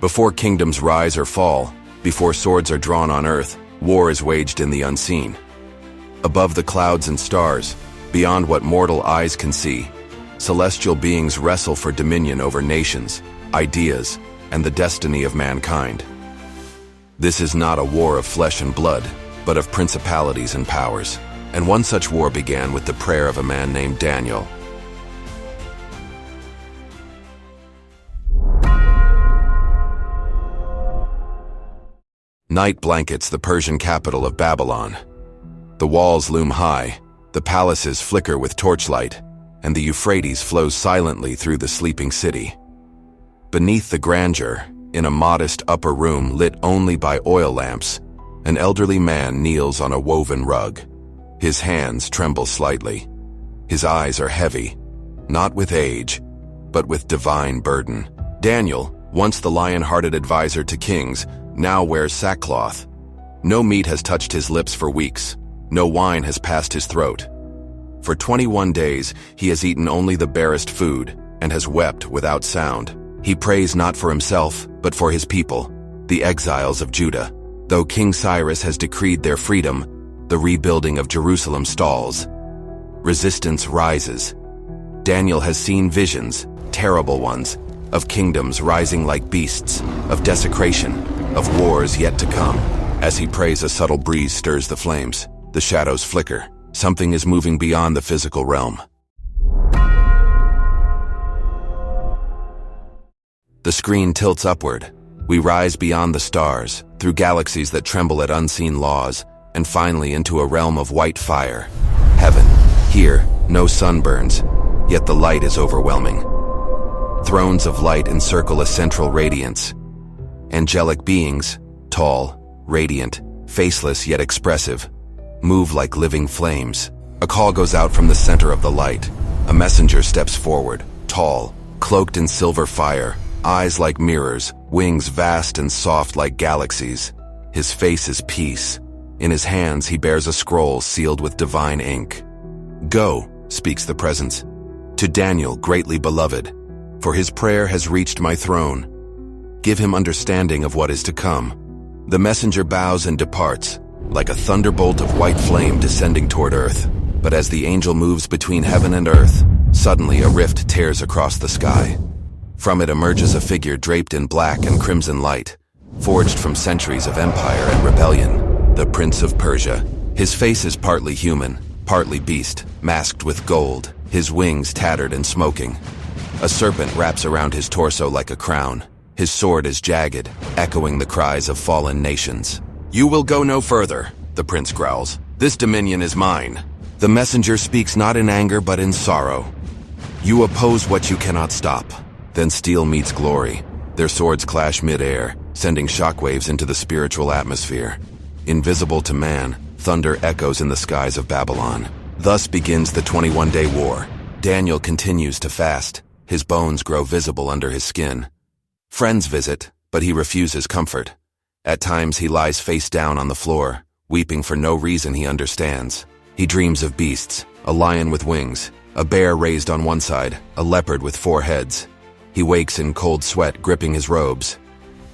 Before kingdoms rise or fall, before swords are drawn on earth, war is waged in the unseen. Above the clouds and stars, beyond what mortal eyes can see, celestial beings wrestle for dominion over nations, ideas, and the destiny of mankind. This is not a war of flesh and blood, but of principalities and powers. And one such war began with the prayer of a man named Daniel. Night blankets the Persian capital of Babylon. The walls loom high, the palaces flicker with torchlight, and the Euphrates flows silently through the sleeping city. Beneath the grandeur, in a modest upper room lit only by oil lamps, an elderly man kneels on a woven rug. His hands tremble slightly. His eyes are heavy, not with age, but with divine burden. Daniel, once the lion-hearted advisor to kings, now wears sackcloth. No meat has touched his lips for weeks. No wine has passed his throat. For 21 days, he has eaten only the barest food and has wept without sound. He prays not for himself, but for his people, the exiles of Judah. Though King Cyrus has decreed their freedom, the rebuilding of Jerusalem stalls. Resistance rises. Daniel has seen visions, terrible ones, of kingdoms rising like beasts, of desecration, of wars yet to come. As he prays, a subtle breeze stirs the flames. The shadows flicker. Something is moving beyond the physical realm. The screen tilts upward. We rise beyond the stars, through galaxies that tremble at unseen laws, and finally into a realm of white fire. Heaven. Here, no sun burns, yet the light is overwhelming. Thrones of light encircle a central radiance. Angelic beings, tall, radiant, faceless yet expressive, move like living flames. A call goes out from the center of the light. A messenger steps forward, tall, cloaked in silver fire, eyes like mirrors, wings vast and soft like galaxies. His face is peace. In his hands he bears a scroll sealed with divine ink. "Go," speaks the presence, "to Daniel, greatly beloved, for his prayer has reached my throne. Give him understanding of what is to come." The messenger bows and departs, like a thunderbolt of white flame descending toward earth. But as the angel moves between heaven and earth, suddenly a rift tears across the sky. From it emerges a figure draped in black and crimson light, forged from centuries of empire and rebellion, the Prince of Persia. His face is partly human, partly beast, masked with gold, his wings tattered and smoking. A serpent wraps around his torso like a crown. His sword is jagged, echoing the cries of fallen nations. "You will go no further," the prince growls. "This dominion is mine." The messenger speaks not in anger but in sorrow. "You oppose what you cannot stop." Then steel meets glory. Their swords clash mid-air, sending shockwaves into the spiritual atmosphere. Invisible to man, thunder echoes in the skies of Babylon. Thus begins the 21-day war. Daniel continues to fast. His bones grow visible under his skin. Friends visit, but he refuses comfort. At times he lies face down on the floor, weeping for no reason he understands. He dreams of beasts, a lion with wings, a bear raised on one side, a leopard with 4 heads. He wakes in cold sweat, gripping his robes.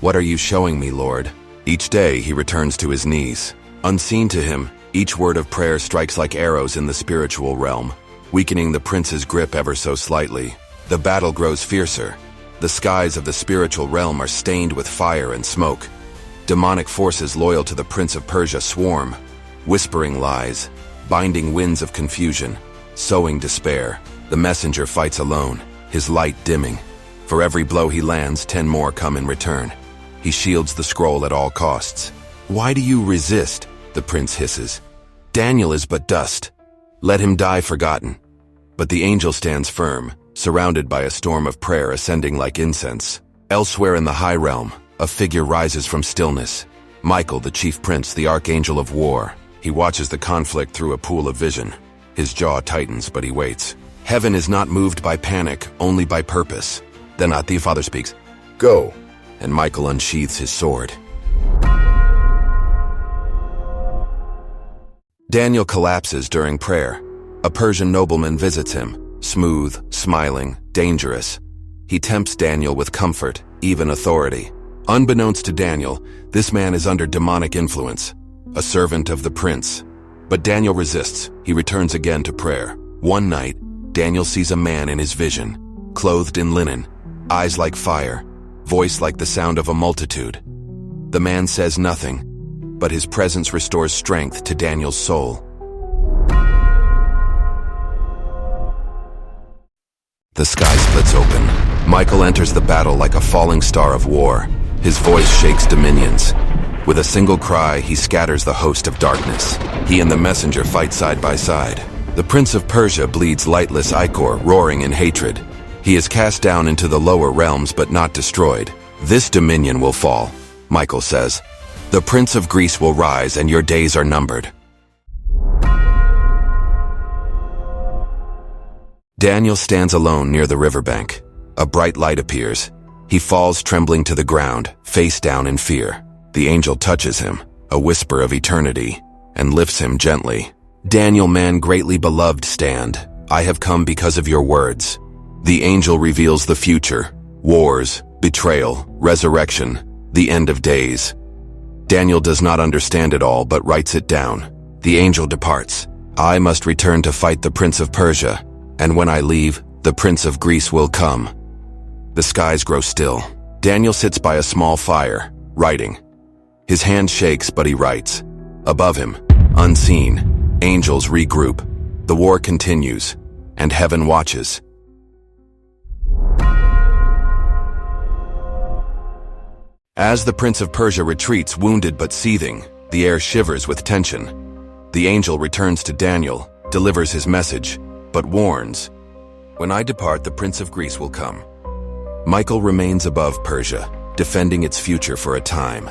"What are you showing me, Lord?" Each day he returns to his knees. Unseen to him, each word of prayer strikes like arrows in the spiritual realm, weakening the prince's grip ever so slightly. The battle grows fiercer. The skies of the spiritual realm are stained with fire and smoke. Demonic forces loyal to the Prince of Persia swarm, whispering lies, binding winds of confusion, sowing despair. The messenger fights alone, his light dimming. For every blow he lands, 10 more come in return. He shields the scroll at all costs. "Why do you resist?" the prince hisses. "Daniel is but dust. Let him die forgotten." But the angel stands firm, surrounded by a storm of prayer ascending like incense. Elsewhere in the high realm, a figure rises from stillness. Michael, the chief prince, the Archangel of war. He watches the conflict through a pool of vision. His jaw tightens, but he waits. Heaven is not moved by panic, only by purpose. Then the Father speaks, "Go," and Michael unsheathes his sword. Daniel collapses during prayer. A Persian nobleman visits him, smooth, smiling, dangerous. He tempts Daniel with comfort, even authority. Unbeknownst to Daniel, this man is under demonic influence, a servant of the prince. But Daniel resists. He returns again to prayer. One night, Daniel sees a man in his vision, clothed in linen, eyes like fire, voice like the sound of a multitude. The man says nothing, but his presence restores strength to Daniel's soul. The sky splits open. Michael enters the battle like a falling star of war. His voice shakes dominions. With a single cry, he scatters the host of darkness. He and the messenger fight side by side. The Prince of Persia bleeds lightless ichor, roaring in hatred. He is cast down into the lower realms but not destroyed. This dominion will fall, Michael says. The Prince of Greece will rise and your days are numbered. Daniel stands alone near the riverbank. A bright light appears. He falls trembling to the ground, face down in fear. The angel touches him, a whisper of eternity, and lifts him gently. Daniel, man greatly beloved, stand. I have come because of your words. The angel reveals the future: wars, betrayal, resurrection, the end of days. Daniel does not understand it all, but writes it down. The angel departs. I must return to fight the Prince of Persia, and when I leave, the Prince of Greece will come. The skies grow still. Daniel sits by a small fire, writing. His hand shakes, but he writes. Above him, unseen, angels regroup. The war continues, and heaven watches. As the Prince of Persia retreats, wounded but seething, the air shivers with tension. The angel returns to Daniel, delivers his message, but warns, when I depart, the Prince of Greece will come. Michael remains above Persia, defending its future for a time.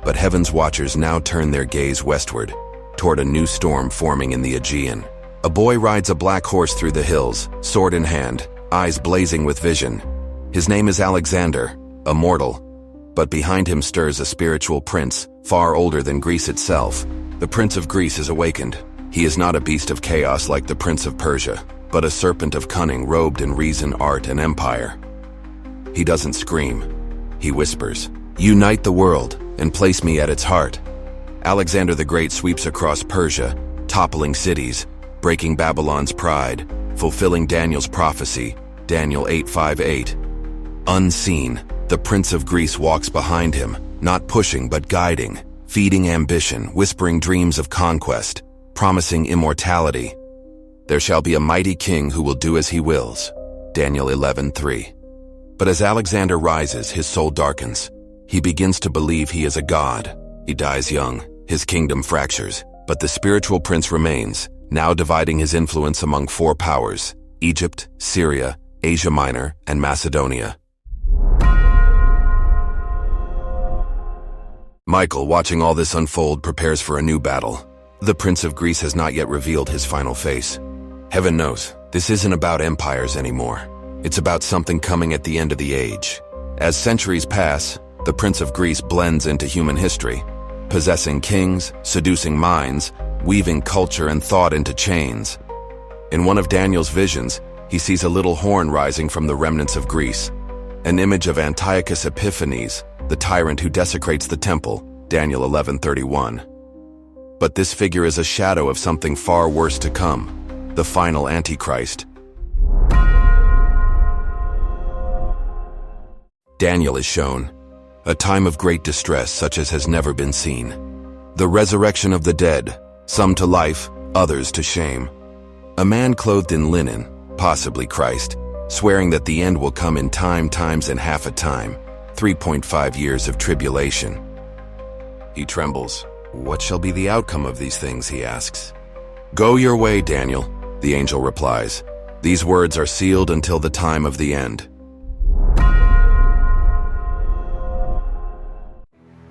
But heaven's watchers now turn their gaze westward, toward a new storm forming in the Aegean. A boy rides a black horse through the hills, sword in hand, eyes blazing with vision. His name is Alexander, a mortal, but behind him stirs a spiritual prince, far older than Greece itself. The Prince of Greece is awakened. He is not a beast of chaos like the Prince of Persia, but a serpent of cunning robed in reason, art, and empire. He doesn't scream. He whispers, unite the world and place me at its heart. Alexander the Great sweeps across Persia, toppling cities, breaking Babylon's pride, fulfilling Daniel's prophecy, Daniel 8:5-8. Unseen, the Prince of Greece walks behind him, not pushing but guiding, feeding ambition, whispering dreams of conquest, promising immortality. There shall be a mighty king who will do as he wills, Daniel 11:3. But as Alexander rises, his soul darkens. He begins to believe he is a god. He dies young, his kingdom fractures, but the spiritual prince remains, now dividing his influence among four powers: Egypt, Syria, Asia Minor, and Macedonia. Michael, watching all this unfold, prepares for a new battle. The Prince of Greece has not yet revealed his final face. Heaven knows, this isn't about empires anymore. It's about something coming at the end of the age. As centuries pass, the Prince of Greece blends into human history, possessing kings, seducing minds, weaving culture and thought into chains. In one of Daniel's visions, he sees a little horn rising from the remnants of Greece, an image of Antiochus Epiphanes, the tyrant who desecrates the temple, Daniel 11:31. But this figure is a shadow of something far worse to come, the final Antichrist. Daniel is shown a time of great distress such as has never been seen. The resurrection of the dead, some to life, others to shame. A man clothed in linen, possibly Christ, swearing that the end will come in time, times, and half a time, 3.5 years of tribulation. He trembles. What shall be the outcome of these things, he asks. Go your way, Daniel, the angel replies. These words are sealed until the time of the end.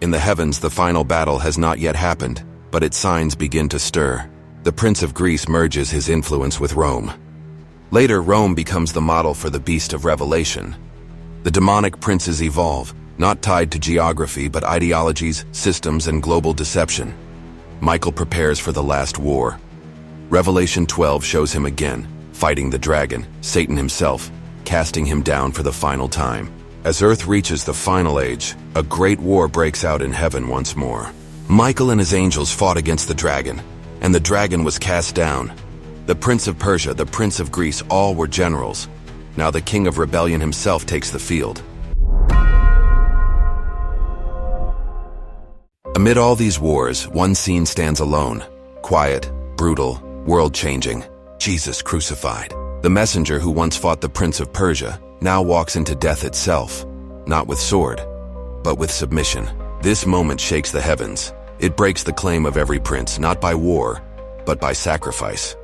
In the heavens, the final battle has not yet happened, but its signs begin to stir. The Prince of Greece merges his influence with Rome. Later, Rome becomes the model for the beast of Revelation. The demonic princes evolve, not tied to geography but ideologies, systems, and global deception. Michael prepares for the last war. Revelation 12 shows him again, fighting the dragon, Satan himself, casting him down for the final time. As Earth reaches the final age, a great war breaks out in heaven once more. Michael and his angels fought against the dragon, and the dragon was cast down. The Prince of Persia, the Prince of Greece, all were generals. Now the king of rebellion himself takes the field. Amid all these wars, one scene stands alone. Quiet, brutal, world-changing. Jesus crucified. The messenger who once fought the Prince of Persia now walks into death itself, not with sword, but with submission. This moment shakes the heavens. It breaks the claim of every prince, not by war, but by sacrifice.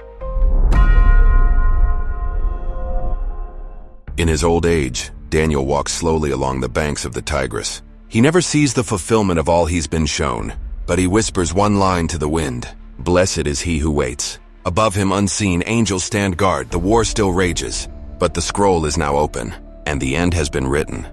In his old age, Daniel walks slowly along the banks of the Tigris. He never sees the fulfillment of all he's been shown, but he whispers one line to the wind. Blessed is he who waits. Above him, unseen, angels stand guard. The war still rages, but the scroll is now open, and the end has been written.